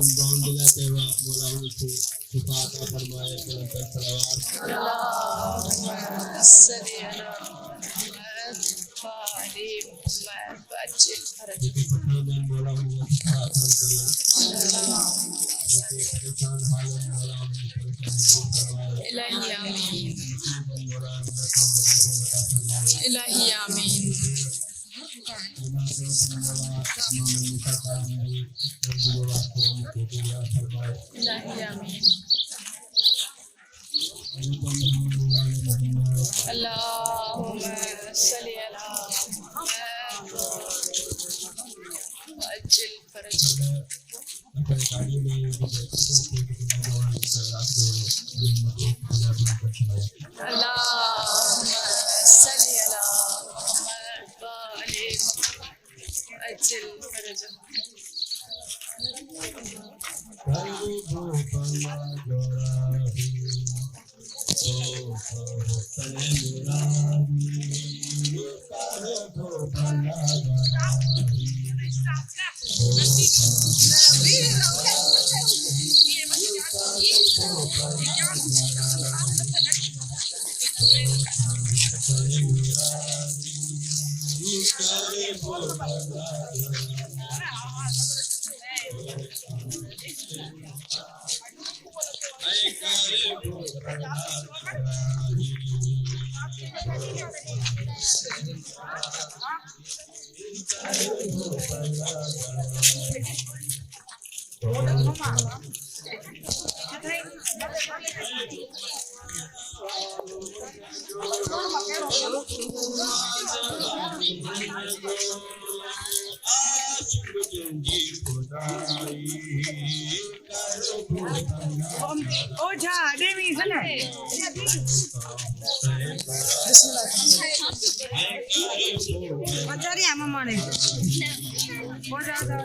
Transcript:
जुम्बान दिलाते हुआ मौला उनको शिफा अता फरमाए निरंतर सलावत अल्लाहुम्मा सल्ली अला मुहम्मद व आलि मुहम्मद वअज्जिल फरज में मौला उनको शिफा अता करे परेशान हाल मौला उनको परेशान फरमाए इलाही आमीन मौला उनको अता फरमाए इलाही आमीन इलाही आमीन अल्लाहुम्मा सल्ली अला मुहम्मद वअज्जिल फरज अल्लाहुम्मा सल्ली अला मुहम्मद व आलि मुहम्मद वअज्जिल फरज Oh, ada ni sana. Macam ni apa mana? Oh, ada.